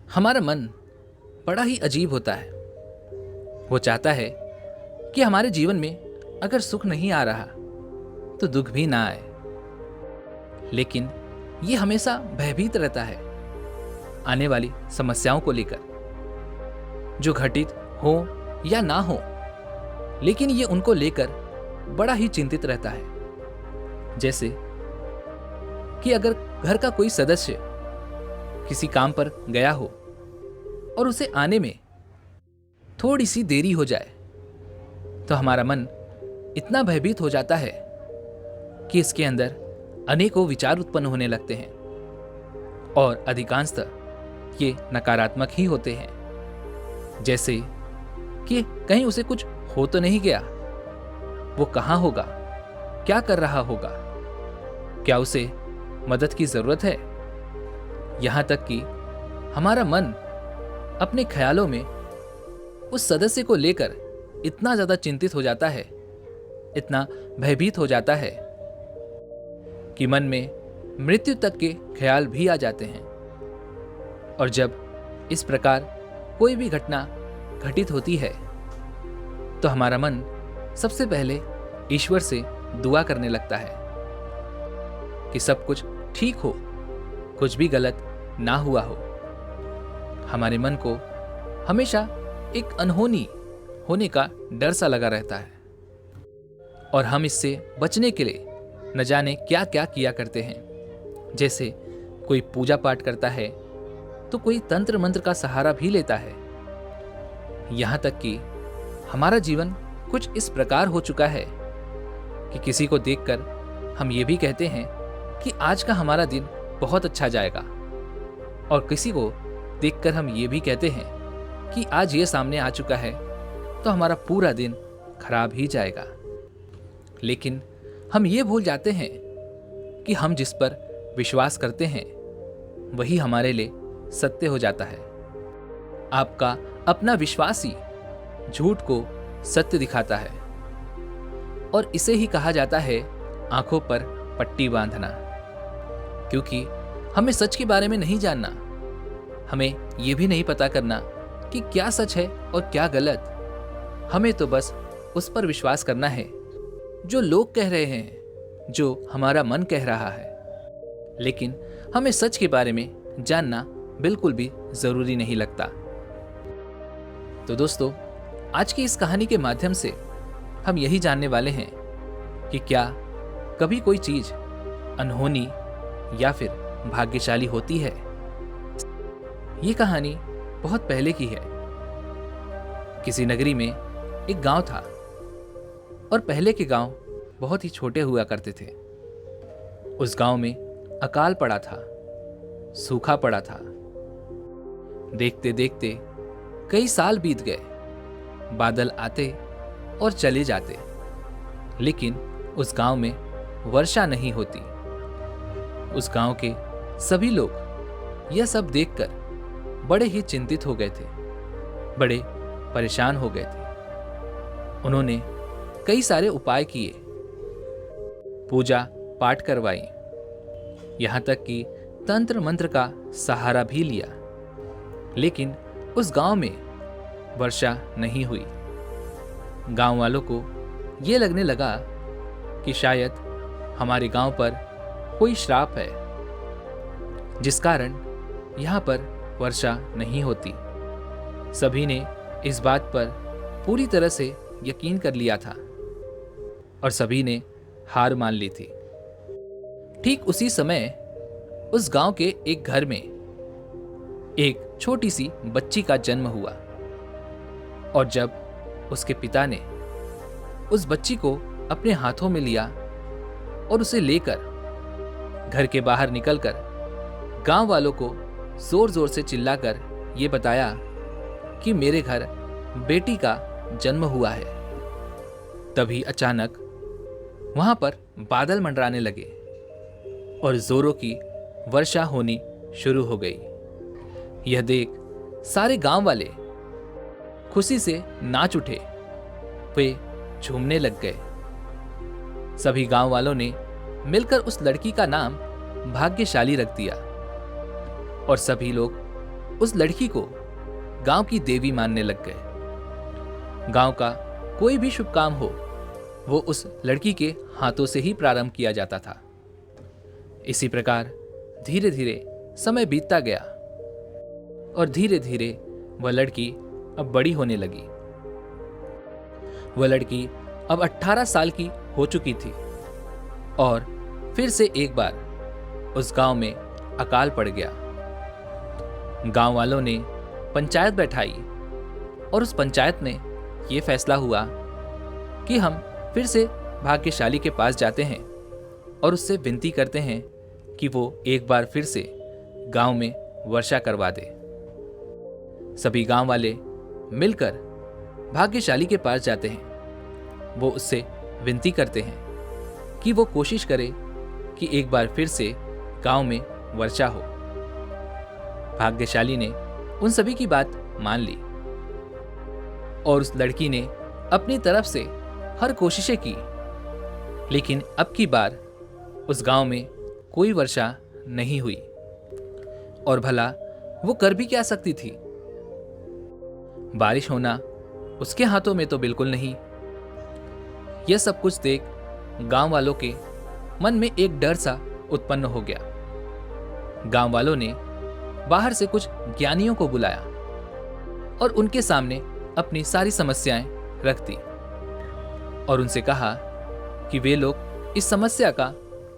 हमारा मन बड़ा ही अजीब होता है। वो चाहता है कि हमारे जीवन में अगर सुख नहीं आ रहा तो दुख भी ना आए, लेकिन ये हमेशा भयभीत रहता है आने वाली समस्याओं को लेकर, जो घटित हो या ना हो, लेकिन ये उनको लेकर बड़ा ही चिंतित रहता है। जैसे कि अगर घर का कोई सदस्य किसी काम पर गया हो और उसे आने में थोड़ी सी देरी हो जाए तो हमारा मन इतना भयभीत हो जाता है कि इसके अंदर अनेकों विचार उत्पन्न होने लगते हैं और अधिकांशतः ये नकारात्मक ही होते हैं। जैसे कि कहीं उसे कुछ हो तो नहीं गया, वो कहाँ होगा, क्या कर रहा होगा, क्या उसे मदद की जरूरत है। यहां तक कि हमारा मन अपने ख्यालों में उस सदस्य को लेकर इतना ज्यादा चिंतित हो जाता है, इतना भयभीत हो जाता है कि मन में मृत्यु तक के ख्याल भी आ जाते हैं। और जब इस प्रकार कोई भी घटना घटित होती है तो हमारा मन सबसे पहले ईश्वर से दुआ करने लगता है कि सब कुछ ठीक हो, कुछ भी गलत ना हुआ हो। हमारे मन को हमेशा एक अनहोनी होने का डर सा लगा रहता है और हम इससे बचने के लिए न जाने क्या क्या किया करते हैं। जैसे कोई पूजा पाठ करता है तो कोई तंत्र मंत्र का सहारा भी लेता है। यहां तक कि हमारा जीवन कुछ इस प्रकार हो चुका है कि किसी को देखकर हम ये भी कहते हैं कि आज का हमारा दिन बहुत अच्छा जाएगा, और किसी को देखकर हम ये भी कहते हैं कि आज ये सामने आ चुका है तो हमारा पूरा दिन खराब ही जाएगा। लेकिन हम ये भूल जाते हैं कि हम जिस पर विश्वास करते हैं वही हमारे लिए सत्य हो जाता है। आपका अपना विश्वास ही झूठ को सत्य दिखाता है, और इसे ही कहा जाता है आंखों पर पट्टी बांधना। क्योंकि हमें सच के बारे में नहीं जानना, हमें यह भी नहीं पता करना कि क्या सच है और क्या गलत। हमें तो बस उस पर विश्वास करना है जो लोग कह रहे हैं, जो हमारा मन कह रहा है। लेकिन हमें सच के बारे में जानना बिल्कुल भी जरूरी नहीं लगता। तो दोस्तों, आज की इस कहानी के माध्यम से हम यही जानने वाले हैं कि क्या कभी कोई चीज अनहोनी या फिर भाग्यशाली होती है। ये कहानी बहुत पहले की है। किसी नगरी में एक गांव था, और पहले के गांव बहुत ही छोटे हुआ करते थे। उस गांव में अकाल पड़ा था, सूखा पड़ा था। देखते देखते कई साल बीत गए। बादल आते और चले जाते, लेकिन उस गांव में वर्षा नहीं होती। उस गांव के सभी लोग यह सब देखकर बड़े ही चिंतित हो गए थे, बड़े परेशान हो गए थे। उन्होंने कई सारे उपाय किए, पूजा पाठ करवाई, यहां तक कि तंत्र मंत्र का सहारा भी लिया, लेकिन उस गांव में वर्षा नहीं हुई। गांव वालों को यह लगने लगा कि शायद हमारे गांव पर कोई श्राप है, जिस कारण यहां पर वर्षा नहीं होती। सभी ने इस बात पर पूरी तरह से यकीन कर लिया था और सभी ने हार मान ली थी। ठीक उसी समय उस गांव के एक घर में एक छोटी सी बच्ची का जन्म हुआ, और जब उसके पिता ने उस बच्ची को अपने हाथों में लिया और उसे लेकर घर के बाहर निकलकर गांव वालों को जोर जोर से चिल्लाकर ये बताया कि मेरे घर बेटी का जन्म हुआ है। तभी अचानक वहां पर बादल मंडराने लगे और जोरों की वर्षा होनी शुरू हो गई। यह देख सारे गांव वाले खुशी से नाच उठे, वे झूमने लग गए। सभी गांव वालों ने मिलकर उस लड़की का नाम भाग्यशाली रख दिया और सभी लोग उस लड़की को गांव की देवी मानने लग गए। गांव का कोई भी शुभ काम हो वो उस लड़की के हाथों से ही प्रारंभ किया जाता था। इसी प्रकार धीरे धीरे समय बीतता गया और धीरे धीरे वह लड़की अब बड़ी होने लगी। वह लड़की अब 18 साल की हो चुकी थी और फिर से एक बार उस गांव में अकाल पड़ गया। गांव वालों ने पंचायत बैठाई और उस पंचायत में यह फैसला हुआ कि हम फिर से भाग्यशाली के पास जाते हैं और उससे विनती करते हैं कि वो एक बार फिर से गांव में वर्षा करवा दे। सभी गांव वाले मिलकर भाग्यशाली के पास जाते हैं। वो उससे विनती करते हैं कि वो कोशिश करे कि एक बार फिर से गांव में वर्षा हो। भाग्यशाली ने उन सभी की बात मान ली और उस लड़की ने अपनी तरफ से हर कोशिशें की, लेकिन अब की बार उस गांव में कोई वर्षा नहीं हुई। और भला वो कर भी क्या सकती थी? बारिश होना उसके हाथों में तो बिल्कुल नहीं। यह सब कुछ देख गांव वालों के मन में एक डर सा उत्पन्न हो गया। गांव वालों ने बाहर से कुछ ज्ञानियों को बुलाया और उनके सामने अपनी सारी समस्याएं रख दी और उनसे कहा कि वे लोग इस समस्या का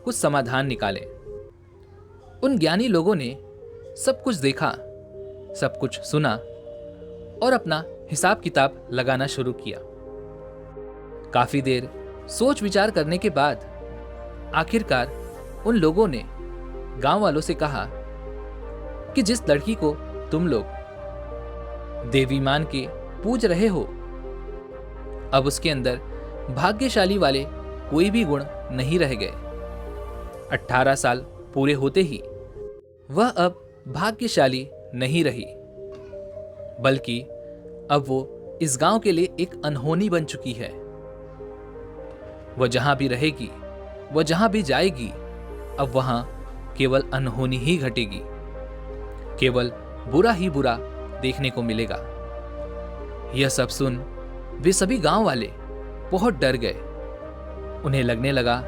कुछ समाधान निकालें। उन ज्ञानी लोगों ने सब कुछ देखा, सब कुछ सुना और अपना हिसाब किताब लगाना शुरू किया। काफी देर सोच विचार करने के बाद आखिरकार उन लोगों ने गांव वालों से कहा कि जिस लड़की को तुम लोग देवी मान के पूज रहे हो, अब उसके अंदर भाग्यशाली वाले कोई भी गुण नहीं रह गए। 18 साल पूरे होते ही वह अब भाग्यशाली नहीं रही, बल्कि अब वो इस गांव के लिए एक अनहोनी बन चुकी है। वह जहां भी रहेगी, वह जहां भी जाएगी, अब वहां केवल अनहोनी ही घटेगी, केवल बुरा ही बुरा देखने को मिलेगा। यह सब सुन वे सभी गांव वाले बहुत डर गए। उन्हें लगने लगा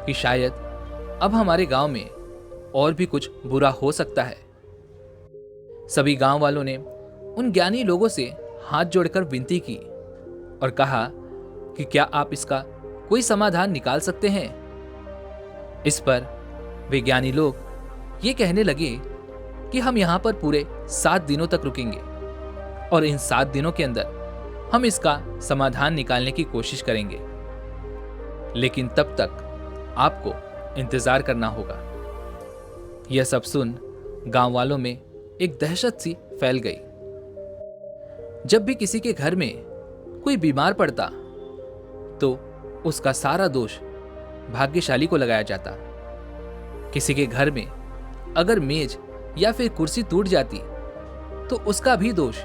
कि शायद अब हमारे गांव में और भी कुछ बुरा हो सकता है। सभी गांव वालों ने उन ज्ञानी लोगों से हाथ जोड़कर विनती की और कहा कि क्या आप इसका कोई समाधान निकाल सकते हैं। इस पर वे ज्ञानी लोग ये कहने लगे कि हम यहां पर पूरे 7 दिनों तक रुकेंगे और इन 7 दिनों के अंदर हम इसका समाधान निकालने की कोशिश करेंगे, लेकिन तब तक आपको इंतजार करना होगा। यह सब सुन गांव वालों में एक दहशत सी फैल गई। जब भी किसी के घर में कोई बीमार पड़ता तो उसका सारा दोष भाग्यशाली को लगाया जाता। किसी के घर में अगर मेज या फिर कुर्सी टूट जाती तो उसका भी दोष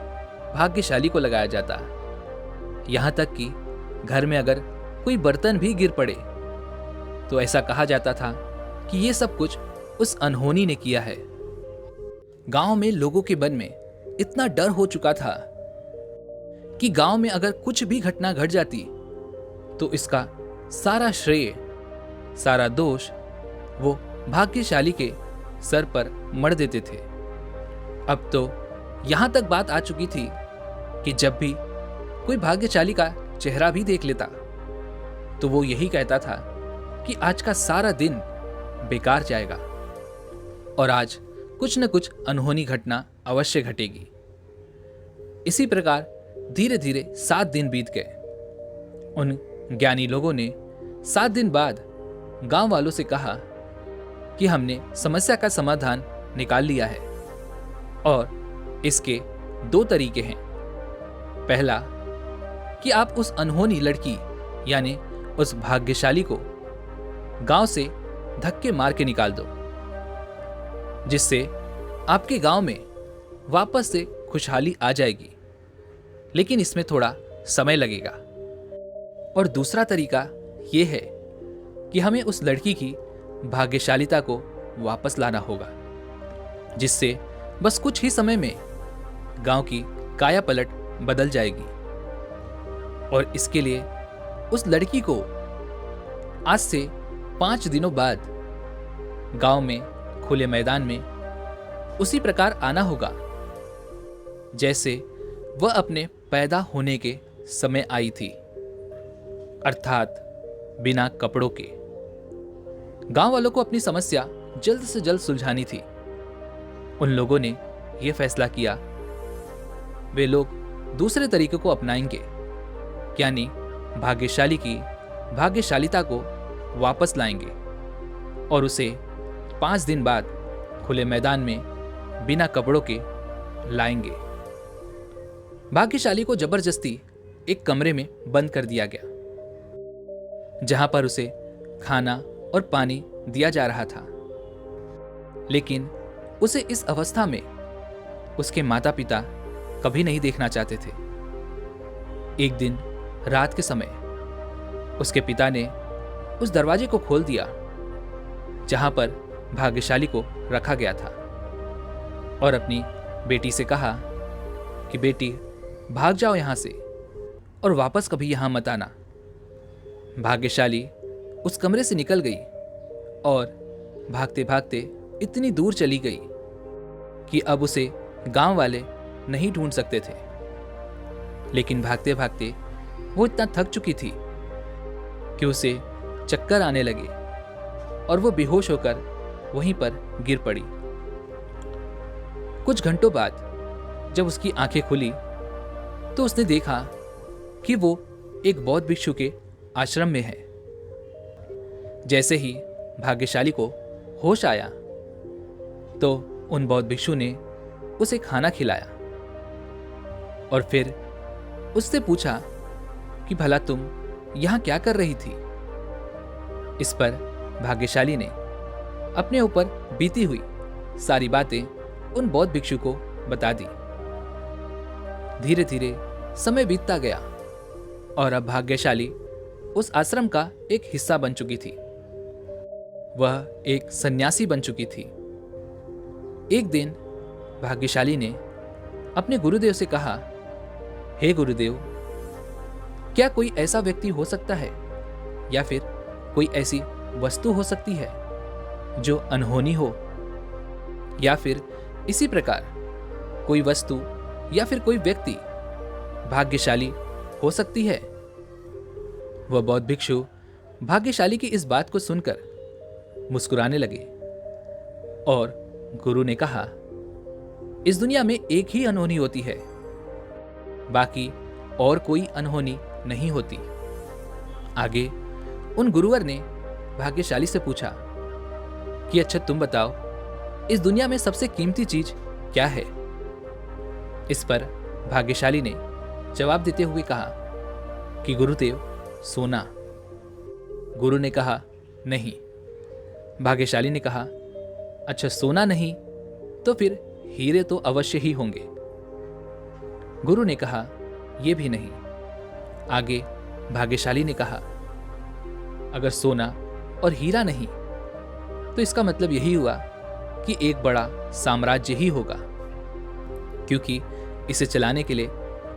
भाग्यशाली को लगाया जाता। यहां तक कि घर में अगर कोई बर्तन भी गिर पड़े तो ऐसा कहा जाता था कि यह सब कुछ उस अनहोनी ने किया है। गांव में लोगों के मन में इतना डर हो चुका था कि गांव में अगर कुछ भी घटना घट जाती तो इसका सारा श्रेय, सारा दोष वो भाग्यशाली के सर पर मढ़ देते थे। अब तो यहां तक बात आ चुकी थी कि जब भी कोई भाग्यशाली का चेहरा भी देख लेता तो वो यही कहता था कि आज का सारा दिन बेकार जाएगा और आज कुछ न कुछ अनहोनी घटना अवश्य घटेगी। इसी प्रकार धीरे धीरे 7 दिन बीत गए। उन ज्ञानी लोगों ने 7 दिन बाद गांव वालों से कहा कि हमने समस्या का समाधान निकाल लिया है और इसके 2 तरीके हैं। पहला कि आप उस अनहोनी लड़की यानी उस भाग्यशाली को गांव से धक्के मार के निकाल दो, जिससे आपके गांव में वापस से खुशहाली आ जाएगी, लेकिन इसमें थोड़ा समय लगेगा। और दूसरा तरीका यह है कि हमें उस लड़की की भाग्यशालिता को वापस लाना होगा, जिससे बस कुछ ही समय में गांव की काया पलट बदल जाएगी। और इसके लिए उस लड़की को आज से 5 दिनों बाद गांव में खुले मैदान में उसी प्रकार आना होगा जैसे वह अपने पैदा होने के समय आई थी, अर्थात बिना कपड़ों के। गांव वालों को अपनी समस्या जल्द से जल्द सुलझानी थी। उन लोगों ने यह फैसला किया वे लोग दूसरे तरीके को अपनाएंगे, यानी भाग्यशाली की भाग्यशालिता को वापस लाएंगे और उसे 5 दिन बाद खुले मैदान में बिना कपड़ों के लाएंगे। भाग्यशाली को जबरदस्ती एक कमरे में बंद कर दिया गया जहां पर उसे खाना और पानी दिया जा रहा था, लेकिन उसे इस अवस्था में उसके माता पिता कभी नहीं देखना चाहते थे। एक दिन रात के समय उसके पिता ने उस दरवाजे को खोल दिया जहां पर भाग्यशाली को रखा गया था और अपनी बेटी से कहा कि बेटी भाग जाओ यहां से और वापस कभी यहां मत आना। भाग्यशाली उस कमरे से निकल गई और भागते भागते इतनी दूर चली गई कि अब उसे गांव वाले नहीं ढूंढ सकते थे। लेकिन भागते भागते वो इतना थक चुकी थी कि उसे चक्कर आने लगे और वो बेहोश होकर वहीं पर गिर पड़ी। कुछ घंटों बाद जब उसकी आंखें खुली तो उसने देखा कि वो एक बौद्ध भिक्षु के आश्रम में है। जैसे ही भाग्यशाली को होश आया तो उन बौद्ध भिक्षु ने उसे खाना खिलाया और फिर उससे पूछा कि भला तुम यहां क्या कर रही थी। इस पर भाग्यशाली ने अपने ऊपर बीती हुई सारी बातें उन बौद्ध भिक्षु को बता दी। धीरे धीरे समय बीतता गया और अब भाग्यशाली उस आश्रम का एक हिस्सा बन चुकी थी। वह एक सन्यासी बन चुकी थी। एक दिन भाग्यशाली ने अपने गुरुदेव से कहा, हे गुरुदेव, क्या कोई ऐसा व्यक्ति हो सकता है या फिर कोई ऐसी वस्तु हो सकती है जो अनहोनी हो, या फिर इसी प्रकार कोई वस्तु या फिर कोई व्यक्ति भाग्यशाली हो सकती है। वह बौद्ध भिक्षु भाग्यशाली की इस बात को सुनकर मुस्कुराने लगे और गुरु ने कहा, इस दुनिया में एक ही अनहोनी होती है, बाकी और कोई अनहोनी नहीं होती। आगे उन गुरुवर ने भाग्यशाली से पूछा कि अच्छा तुम बताओ, इस दुनिया में सबसे कीमती चीज क्या है। इस पर भाग्यशाली ने जवाब देते हुए कहा कि गुरुदेव, सोना। गुरु ने कहा, नहीं। भाग्यशाली ने कहा, अच्छा सोना नहीं तो फिर हीरे तो अवश्य ही होंगे। गुरु ने कहा, यह भी नहीं। आगे भाग्यशाली ने कहा, अगर सोना और हीरा नहीं तो इसका मतलब यही हुआ कि एक बड़ा साम्राज्य ही होगा, क्योंकि इसे चलाने के लिए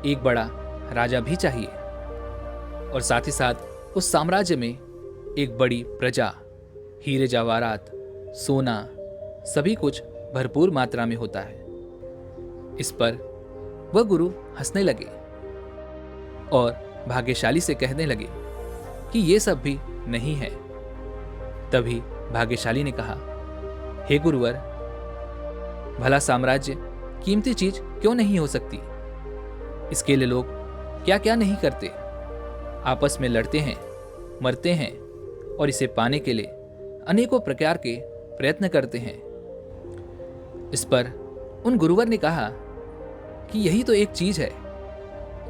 एक बड़ा राजा भी चाहिए और साथ ही साथ उस साम्राज्य में एक बड़ी प्रजा, हीरे जवाहरात, सोना, सभी कुछ भरपूर मात्रा में होता है। इस पर वह गुरु हंसने लगे और भाग्यशाली से कहने लगे कि ये सब भी नहीं है। तभी भाग्यशाली ने कहा, हे गुरुवर, भला साम्राज्य कीमती चीज क्यों नहीं हो सकती। इसके लिए लोग क्या क्या नहीं करते, आपस में लड़ते हैं, मरते हैं और इसे पाने के लिए अनेकों प्रकार के प्रयत्न करते हैं। इस पर उन गुरुवर ने कहा कि यही तो एक चीज है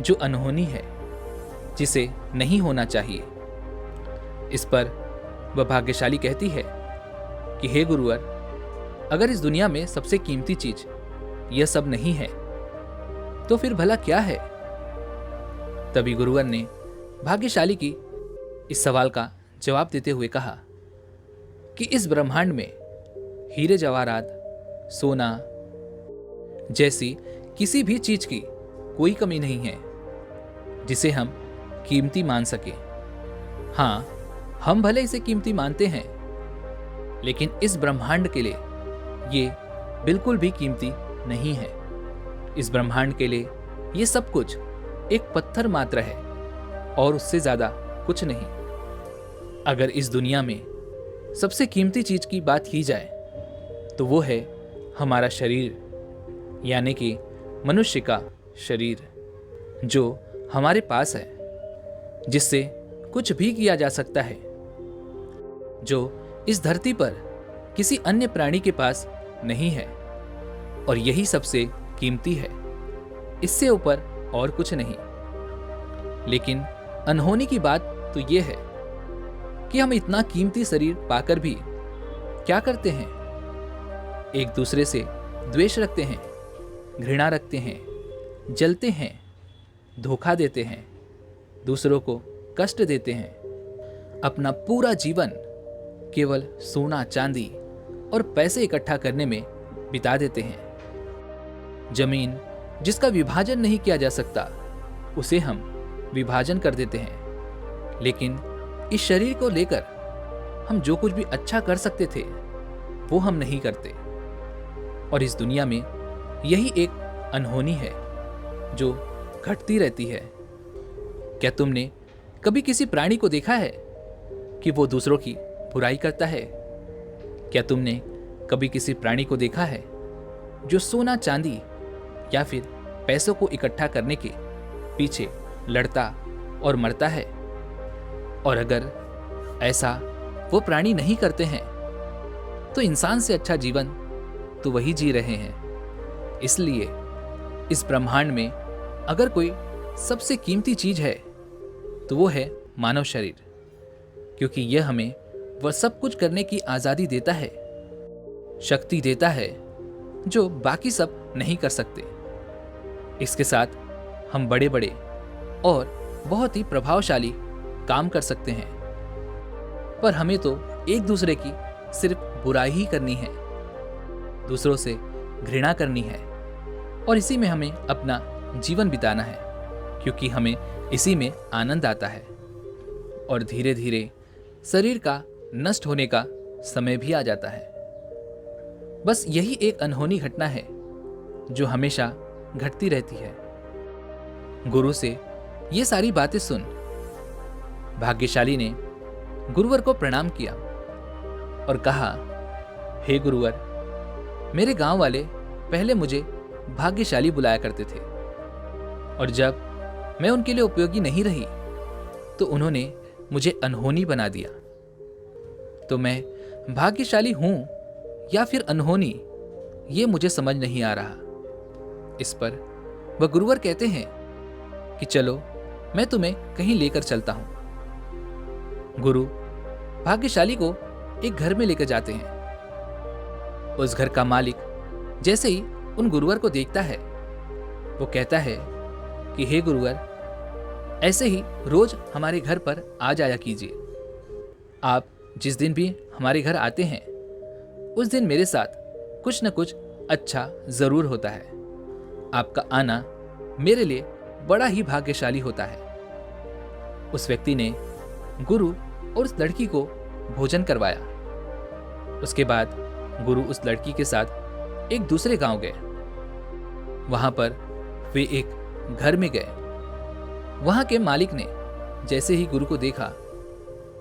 जो अनहोनी है, जिसे नहीं होना चाहिए। इस पर वह भाग्यशाली कहती है कि हे गुरुवर, अगर इस दुनिया में सबसे कीमती चीज यह सब नहीं है तो फिर भला क्या है। तभी गुरुवर ने भाग्यशाली की इस सवाल का जवाब देते हुए कहा कि इस ब्रह्मांड में हीरे जवाहरात, सोना जैसी किसी भी चीज की कोई कमी नहीं है जिसे हम कीमती मान सके। हाँ, हम भले इसे कीमती मानते हैं, लेकिन इस ब्रह्मांड के लिए ये बिल्कुल भी कीमती नहीं है। इस ब्रह्मांड के लिए ये सब कुछ एक पत्थर मात्र है और उससे ज्यादा कुछ नहीं। अगर इस दुनिया में सबसे कीमती चीज की बात की जाए तो वो है हमारा शरीर, यानी कि मनुष्य का शरीर, जो हमारे पास है, जिससे कुछ भी किया जा सकता है, जो इस धरती पर किसी अन्य प्राणी के पास नहीं है, और यही सबसे कीमती है, इससे ऊपर और कुछ नहीं। लेकिन अनहोनी की बात तो यह है कि हम इतना कीमती शरीर पाकर भी क्या करते हैं? एक दूसरे से द्वेष रखते हैं, घृणा रखते हैं, जलते हैं, धोखा देते हैं, दूसरों को कष्ट देते हैं, अपना पूरा जीवन केवल सोना चांदी और पैसे इकट्ठा करने में बिता देते हैं। जमीन जिसका विभाजन नहीं किया जा सकता, उसे हम विभाजन कर देते हैं। लेकिन इस शरीर को लेकर हम जो कुछ भी अच्छा कर सकते थे वो हम नहीं करते। और इस दुनिया में यही एक अनहोनी है जो घटती रहती है। क्या तुमने कभी किसी प्राणी को देखा है कि वो दूसरों की बुराई करता है? क्या तुमने कभी किसी प्राणी को देखा है जो सोना चांदी या फिर पैसों को इकट्ठा करने के पीछे लड़ता और मरता है? और अगर ऐसा वो प्राणी नहीं करते हैं तो इंसान से अच्छा जीवन तो वही जी रहे हैं। इसलिए इस ब्रह्मांड में अगर कोई सबसे कीमती चीज है तो वो है मानव शरीर, क्योंकि यह हमें वह सब कुछ करने की आजादी देता है, शक्ति देता है जो बाकी सब नहीं कर सकते। इसके साथ हम बड़े बड़े और बहुत ही प्रभावशाली काम कर सकते हैं, पर हमें तो एक दूसरे की सिर्फ बुराई ही करनी है, दूसरों से घृणा करनी है, और इसी में हमें अपना जीवन बिताना है, क्योंकि हमें इसी में आनंद आता है। और धीरे धीरे शरीर का नष्ट होने का समय भी आ जाता है। बस यही एक अनहोनी घटना है जो हमेशा घटती रहती है। गुरु से ये सारी बातें सुन भाग्यशाली ने गुरुवर को प्रणाम किया और कहा, हे गुरुवर, मेरे गांव वाले पहले मुझे भाग्यशाली बुलाया करते थे, और जब मैं उनके लिए उपयोगी नहीं रही तो उन्होंने मुझे अनहोनी बना दिया। तो मैं भाग्यशाली हूं या फिर अनहोनी, ये मुझे समझ नहीं आ रहा। इस पर वह गुरुवर कहते हैं कि चलो मैं तुम्हें कहीं लेकर चलता हूं। गुरु भाग्यशाली को एक घर में लेकर जाते हैं। उस घर का मालिक जैसे ही उन गुरुवर को देखता है, वो कहता है कि हे गुरुवर, ऐसे ही रोज हमारे घर पर आ जाया कीजिए। आप जिस दिन भी हमारे घर आते हैं उस दिन मेरे साथ कुछ न कुछ अच्छा जरूर होता है। आपका आना मेरे लिए बड़ा ही भाग्यशाली होता है। उस व्यक्ति ने गुरु और उस लड़की को भोजन करवाया। उसके बाद गुरु उस लड़की के साथ एक दूसरे गांव गए। वहां पर वे एक घर में गए। वहां के मालिक ने जैसे ही गुरु को देखा,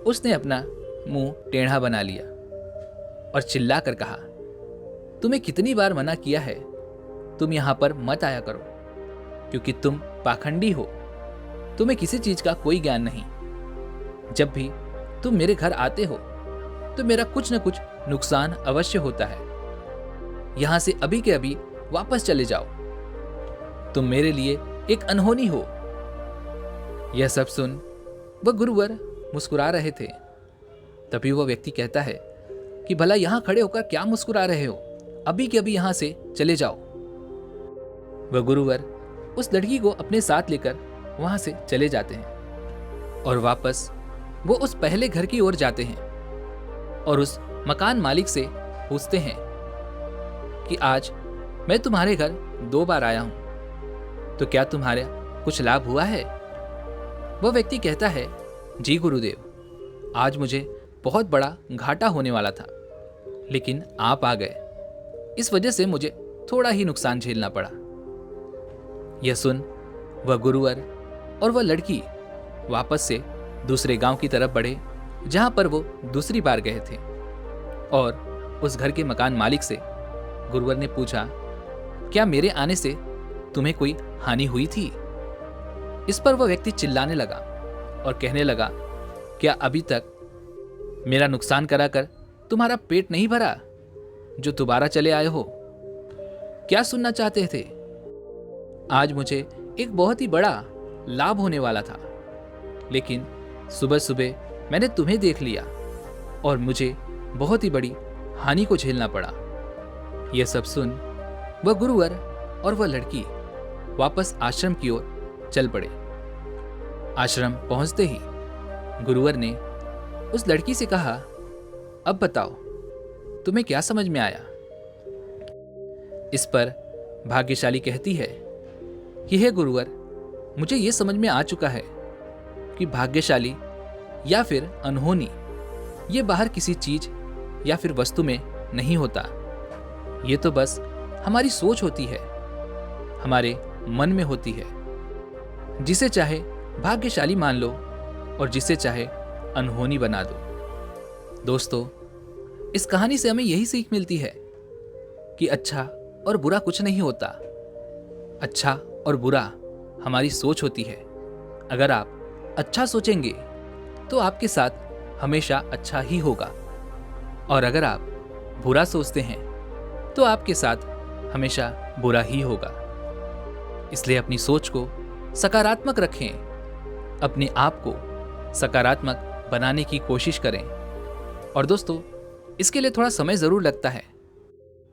उसने अपना मुंह टेढ़ा बना लिया और चिल्ला कर कहा, तुम्हें कितनी बार मना किया है, तुम यहां पर मत आया करो, क्योंकि तुम पाखंडी हो, तुम्हें किसी चीज का कोई ज्ञान नहीं। जब भी तुम मेरे घर आते हो तो मेरा कुछ न कुछ नुकसान अवश्य होता है। यहां से अभी के अभी वापस चले जाओ, तुम मेरे लिए एक अनहोनी हो। यह सब सुन वह गुरुवर मुस्कुरा रहे थे। तभी वह व्यक्ति कहता है कि भला यहां खड़े होकर क्या मुस्कुरा रहे हो, अभी के अभी यहां से चले जाओ। वह गुरुवर उस लड़की को अपने साथ लेकर वहां से चले जाते हैं और वापस वो उस पहले घर की ओर जाते हैं और उस मकान मालिक से पूछते हैं कि आज मैं तुम्हारे घर 2 बार आया हूं, तो क्या तुम्हारा कुछ लाभ हुआ है? वह व्यक्ति कहता है, जी गुरुदेव, आज मुझे बहुत बड़ा घाटा होने वाला था, लेकिन आप आ गए, इस वजह से मुझे थोड़ा ही नुकसान झेलना पड़ा। यह सुन वह गुरुवर और वह लड़की वापस से दूसरे गांव की तरफ बढ़े जहां पर वो दूसरी बार गए थे, और उस घर के मकान मालिक से गुरुवर ने पूछा, क्या मेरे आने से तुम्हें कोई हानि हुई थी? इस पर वह व्यक्ति चिल्लाने लगा और कहने लगा, क्या अभी तक मेरा नुकसान कराकर तुम्हारा पेट नहीं भरा जो दोबारा चले आए हो? क्या सुनना चाहते थे? आज मुझे एक बहुत ही बड़ा लाभ होने वाला था, लेकिन सुबह सुबह मैंने तुम्हें देख लिया और मुझे बहुत ही बड़ी हानि को झेलना पड़ा। यह सब सुन वह गुरुवर और वह लड़की वापस आश्रम की ओर चल पड़े। आश्रम पहुंचते ही गुरुवर ने उस लड़की से कहा, अब बताओ तुम्हें क्या समझ में आया? इस पर भाग्यशाली कहती है कि हे गुरुवर, मुझे यह समझ में आ चुका है कि भाग्यशाली या फिर अनहोनी ये बाहर किसी चीज या फिर वस्तु में नहीं होता। ये तो बस हमारी सोच होती है, हमारे मन में होती है। जिसे चाहे भाग्यशाली मान लो और जिसे चाहे अनहोनी बना दो। दोस्तों, इस कहानी से हमें यही सीख मिलती है कि अच्छा और बुरा कुछ नहीं होता। अच्छा और बुरा हमारी सोच होती है। अगर आप अच्छा सोचेंगे तो आपके साथ हमेशा अच्छा ही होगा, और अगर आप बुरा सोचते हैं तो आपके साथ हमेशा बुरा ही होगा। इसलिए अपनी सोच को सकारात्मक रखें, अपने आप को सकारात्मक बनाने की कोशिश करें। और दोस्तों, इसके लिए थोड़ा समय ज़रूर लगता है,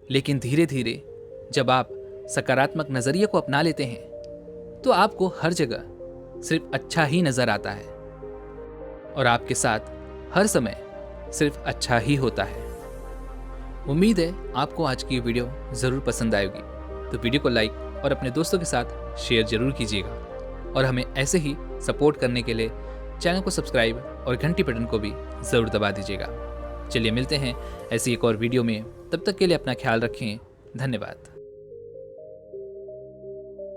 लेकिन धीरे धीरे जब आप सकारात्मक नज़रिए को अपना लेते हैं तो आपको हर जगह सिर्फ अच्छा ही नज़र आता है और आपके साथ हर समय सिर्फ अच्छा ही होता है। उम्मीद है आपको आज की वीडियो ज़रूर पसंद आएगी, तो वीडियो को लाइक और अपने दोस्तों के साथ शेयर ज़रूर कीजिएगा, और हमें ऐसे ही सपोर्ट करने के लिए चैनल को सब्सक्राइब और घंटी बटन को भी ज़रूर दबा दीजिएगा। चलिए मिलते हैं ऐसी एक और वीडियो में, तब तक के लिए अपना ख्याल रखें। धन्यवाद।